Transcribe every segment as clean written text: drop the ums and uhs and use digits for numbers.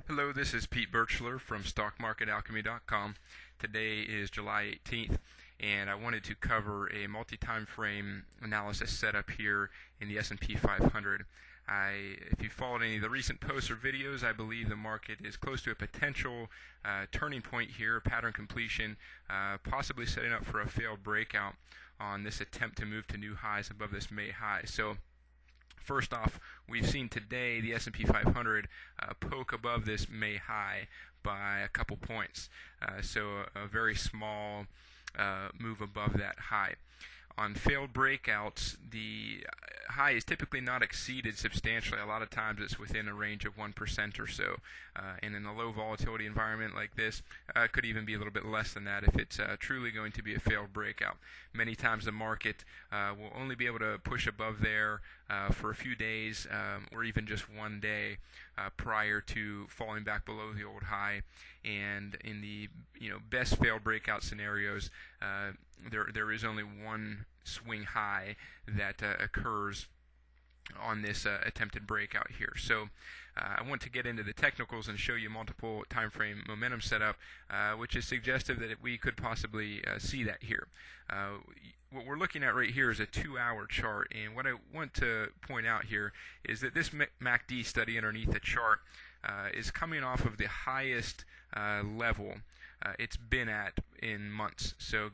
Hello, this is Pete Birchler from StockMarketAlchemy.com. Today is July 18th, and I wanted to cover a multi-time frame analysis setup here in the S&P 500. If you followed any of the recent posts or videos, I believe the market is close to a potential turning point here, pattern completion, possibly setting up for a failed breakout on this attempt to move to new highs above this May high. So first off, we've seen today the S&P 500 poke above this May high by a couple points. So a very small move above that high. On failed breakouts, the high is typically not exceeded substantially. A lot of times it's within a range of 1% or so. And in a low volatility environment like this, it could even be a little bit less than that if it's truly going to be a failed breakout. Many times the market will only be able to push above there for a few days or even just one day prior to falling back below the old high. And in the best failed breakout scenarios, there is only one swing high that occurs on this attempted breakout here. So I want to get into the technicals and show you multiple time frame momentum setup, which is suggestive that we could possibly see that here. What we're looking at right here is a 2-hour chart, and what I want to point out here is that this MACD study underneath the chart is coming off of the highest level it's been at in months. So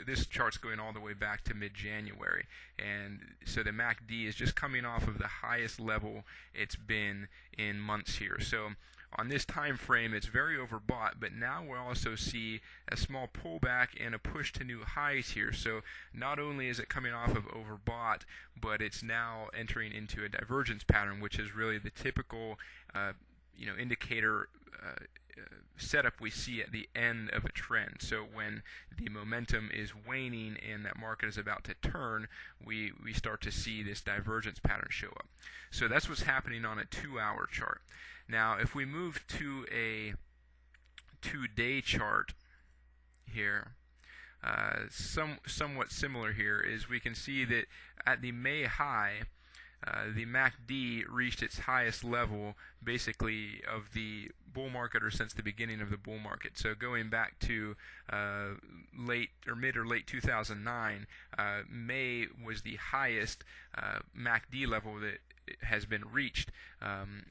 this chart's going all the way back to mid-January, and so the MACD is just coming off of the highest level it's been in months here. So on this time frame, it's very overbought, but now we'll also see a small pullback and a push to new highs here. So not only is it coming off of overbought, but it's now entering into a divergence pattern, which is really the typical indicator setup we see at the end of a trend. So when the momentum is waning and that market is about to turn, we start to see this divergence pattern show up. So that's what's happening on a 2-hour chart. Now if we move to a 2-day chart here, somewhat similar here is we can see that at the May high, the MACD reached its highest level basically of the bull market or since the beginning of the bull market. So going back to mid or late 2009, May was the highest MACD level that has been reached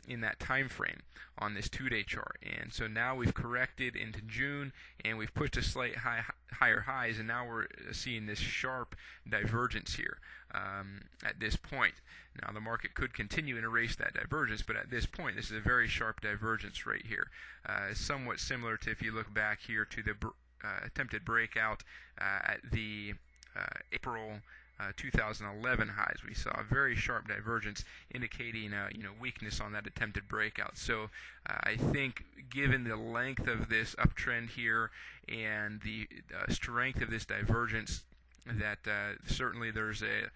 in that time frame on this 2-day chart. And so now we've corrected into June and we've pushed a slight higher highs, and now we're seeing this sharp divergence here at this point. Now the market could continue and erase that divergence, but at this point this is a very sharp divergence right here. Somewhat similar to if you look back here to the attempted breakout at the April 2011 highs. We saw a very sharp divergence indicating weakness on that attempted breakout. So I think given the length of this uptrend here and the strength of this divergence, that certainly there's a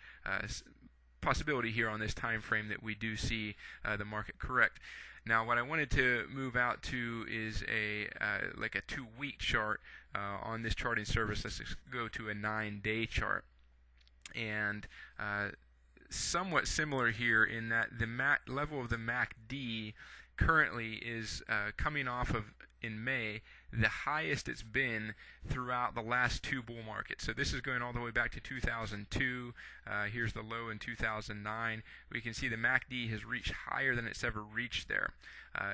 possibility here on this time frame that we do see the market correct. Now what I wanted to move out to is like a 2-week chart on this charting service. Let's just go to a 9-day chart. And somewhat similar here in that the level of the MACD currently is coming off of, in May, the highest it's been throughout the last 2 bull markets. So this is going all the way back to 2002. Here's the low in 2009. We can see the MACD has reached higher than it's ever reached there.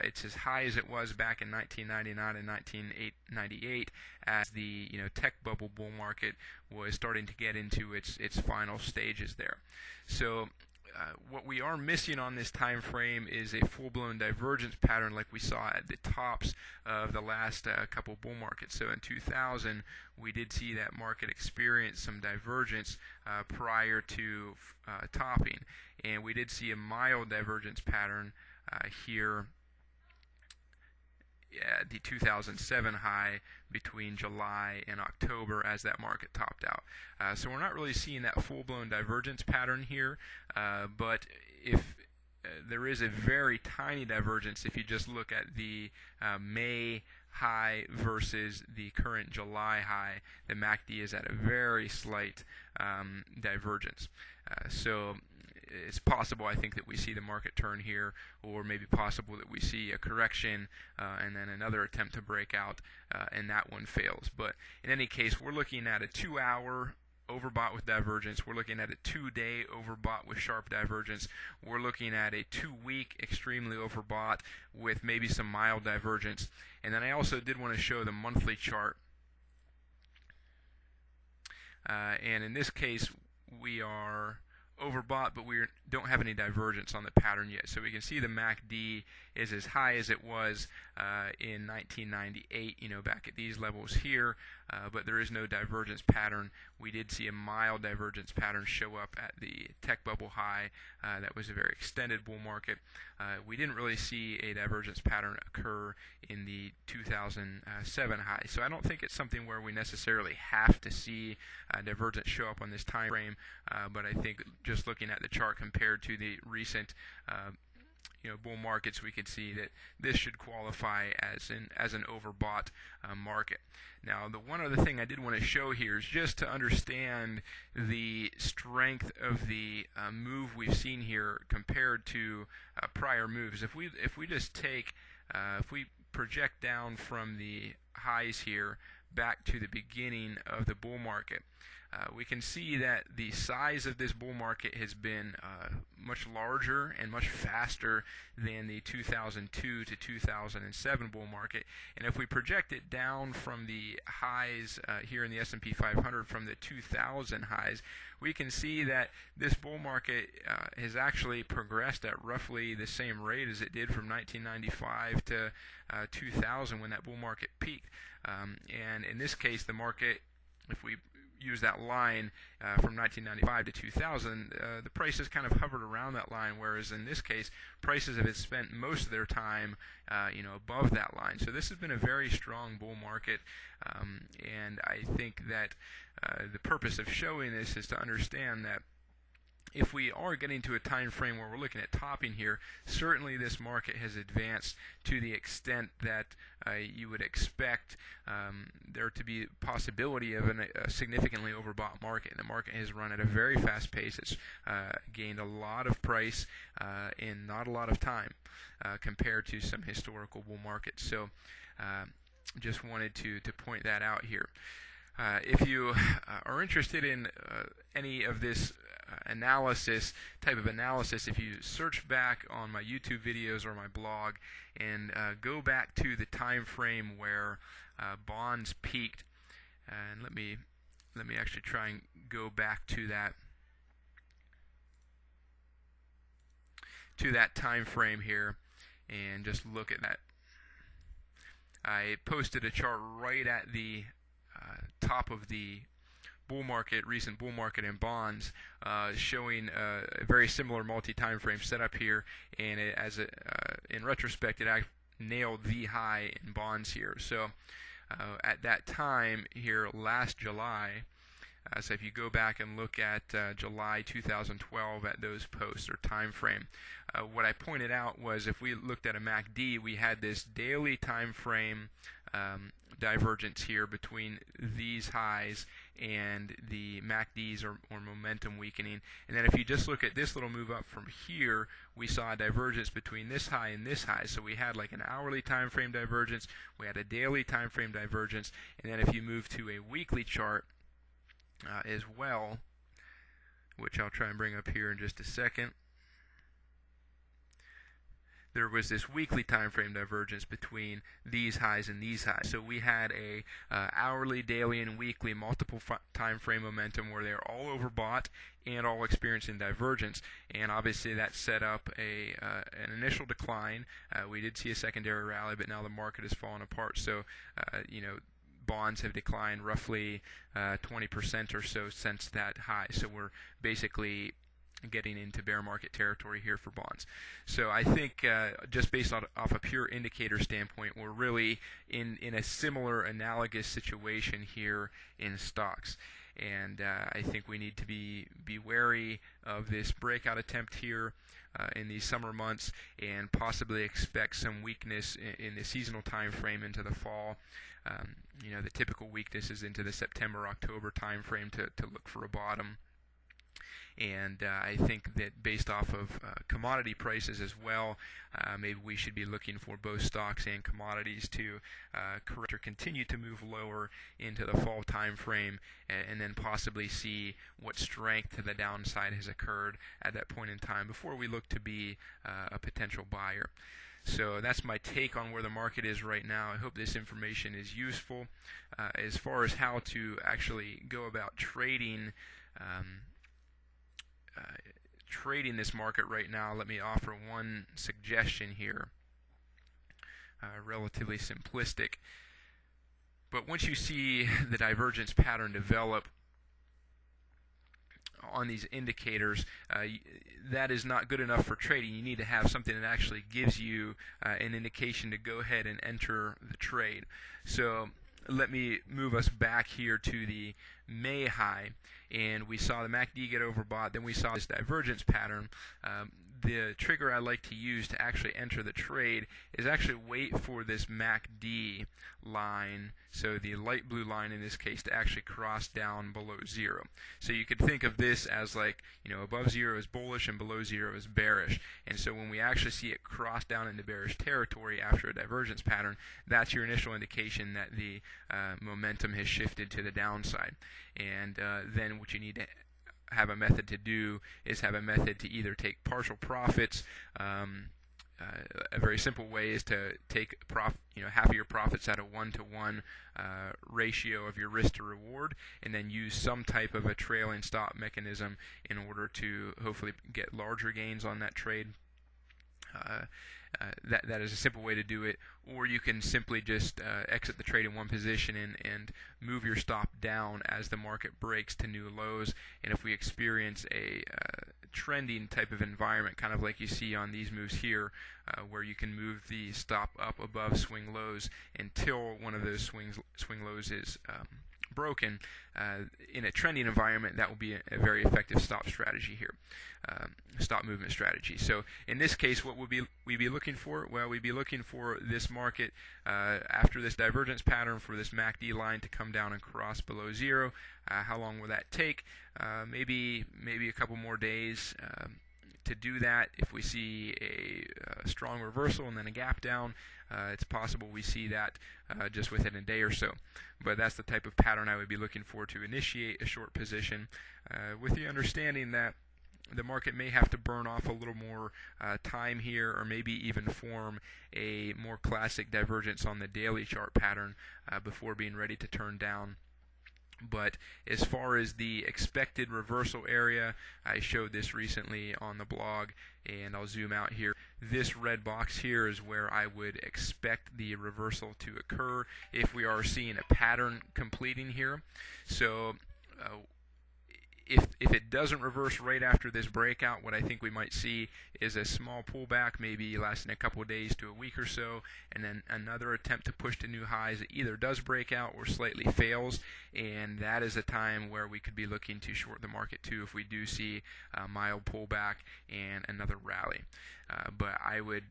It's as high as it was back in 1999 and 1998 as the tech bubble bull market was starting to get into its final stages there. So what we are missing on this time frame is a full-blown divergence pattern like we saw at the tops of the last couple bull markets. So in 2000, we did see that market experience some divergence prior to topping, and we did see a mild divergence pattern here at the 2007 high between July and October as that market topped out. So we're not really seeing that full-blown divergence pattern here, but if there is a very tiny divergence if you just look at the May high versus the current July high. The MACD is at a very slight divergence. So it's possible, I think, that we see the market turn here, or maybe possible that we see a correction and then another attempt to break out, and that one fails. But in any case, we're looking at a 2-hour overbought with divergence. We're looking at a 2-day overbought with sharp divergence. We're looking at a 2-week extremely overbought with maybe some mild divergence. And then I also did want to show the monthly chart. And in this case, we are overbought, but we don't have any divergence on the pattern yet. So we can see the MACD is as high as it was in 1998, back at these levels here, but there is no divergence pattern. We did see a mild divergence pattern show up at the tech bubble high. That was a very extended bull market. We didn't really see a divergence pattern occur in the 2007 high. So I don't think it's something where we necessarily have to see divergence show up on this time frame, but I think just looking at the chart compared to the recent bull markets, we could see that this should qualify as an overbought market. Now, the one other thing I did want to show here is just to understand the strength of the move we've seen here compared to prior moves. If we just take if we project down from the highs here back to the beginning of the bull market, we can see that the size of this bull market has been much larger and much faster than the 2002 to 2007 bull market. And if we project it down from the highs here in the S&P 500 from the 2000 highs, we can see that this bull market has actually progressed at roughly the same rate as it did from 1995 to 2000 when that bull market peaked. And in this case, the market, if we use that line from 1995 to 2000, the prices kind of hovered around that line, whereas in this case, prices have spent most of their time, above that line. So this has been a very strong bull market, and I think that the purpose of showing this is to understand that if we are getting to a time frame where we're looking at topping here, certainly this market has advanced to the extent that you would expect there to be possibility of a significantly overbought market. And the market has run at a very fast pace. It's gained a lot of price in not a lot of time compared to some historical bull markets. So just wanted to point that out here. If you are interested in any of this type of analysis, if you search back on my YouTube videos or my blog and go back to the time frame where bonds peaked, and let me actually try and go back to that time frame here and just look at that. I posted a chart right at the top of the recent bull market in bonds, showing a very similar multi-time frame setup here, and in retrospect, it nailed the high in bonds here. So at that time here last July, so if you go back and look at July 2012 at those posts or time frame, what I pointed out was if we looked at a MACD, we had this daily time frame divergence here between these highs and the MACDs or momentum weakening. And then if you just look at this little move up from here, we saw a divergence between this high and this high. So we had like an hourly time frame divergence, we had a daily time frame divergence, and then if you move to a weekly chart as well, which I'll try and bring up here in just a second, there was this weekly time frame divergence between these highs and these highs. So we had a hourly, daily, and weekly multiple time frame momentum where they're all overbought and all experiencing divergence, and obviously that set up an initial decline. We did see a secondary rally, but now the market has fallen apart. So bonds have declined roughly 20% or so since that high. So we're basically getting into bear market territory here for bonds. So I think just based off a pure indicator standpoint, we're really in a similar analogous situation here in stocks. And I think we need to be wary of this breakout attempt here in these summer months, and possibly expect some weakness in the seasonal time frame into the fall. The typical weakness is into the September-October time frame to look for a bottom. and I think that based off of commodity prices as well, maybe we should be looking for both stocks and commodities to correct or continue to move lower into the fall time frame, and then possibly see what strength to the downside has occurred at that point in time before we look to be a potential buyer. So that's my take on where the market is right now. I hope this information is useful. As far as how to actually go about trading this market right now, let me offer one suggestion here. Relatively simplistic. But once you see the divergence pattern develop on these indicators, that is not good enough for trading. You need to have something that actually gives you an indication to go ahead and enter the trade. So let me move us back here to the May high, and we saw the MACD get overbought. Then we saw this divergence pattern. The trigger I like to use to actually enter the trade is actually wait for this MACD line, so the light blue line in this case, to actually cross down below zero. So you could think of this as like, above zero is bullish and below zero is bearish. And so when we actually see it cross down into bearish territory after a divergence pattern, that's your initial indication that the momentum has shifted to the downside. And then what you need to have a method to do is have a method to either take partial profits. A very simple way is to take half of your profits at a 1-to-1 ratio of your risk to reward, and then use some type of a trailing stop mechanism in order to hopefully get larger gains on that trade. That is a simple way to do it. Or you can simply just exit the trade in one position and move your stop down as the market breaks to new lows. And if we experience a trending type of environment, kind of like you see on these moves here, where you can move the stop up above swing lows until one of those swing lows is broken, in a trending environment, that will be a very effective stop strategy here, stop movement strategy. So in this case, what would we be looking for? Well, we'd be looking for this market after this divergence pattern for this MACD line to come down and cross below zero. How long will that take? Maybe a couple more days. To do that, if we see a strong reversal and then a gap down, it's possible we see that just within a day or so. But that's the type of pattern I would be looking for to initiate a short position, with the understanding that the market may have to burn off a little more time here, or maybe even form a more classic divergence on the daily chart pattern before being ready to turn down. But as far as the expected reversal area, I showed this recently on the blog, and I'll zoom out here. This red box here is where I would expect the reversal to occur if we are seeing a pattern completing here. So if it doesn't reverse right after this breakout, what I think we might see is a small pullback, maybe lasting a couple of days to a week or so, and then another attempt to push to new highs. It either does break out or slightly fails, and that is a time where we could be looking to short the market too if we do see a mild pullback and another rally. But I would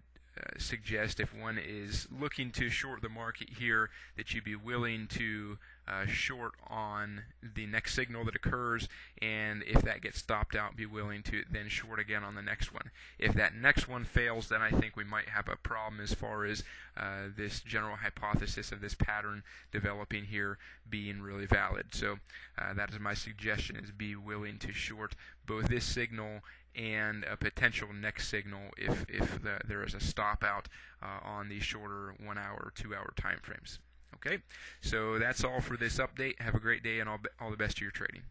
suggest, if one is looking to short the market here, that you be willing to short on the next signal that occurs, and if that gets stopped out, be willing to then short again on the next one. If that next one fails, then I think we might have a problem as far as this general hypothesis of this pattern developing here being really valid. So that is my suggestion, is be willing to short both this signal and a potential next signal if there is a stop out on these shorter 1 hour, 2 hour time frames. Okay, so that's all for this update. Have a great day, and all the best to your trading.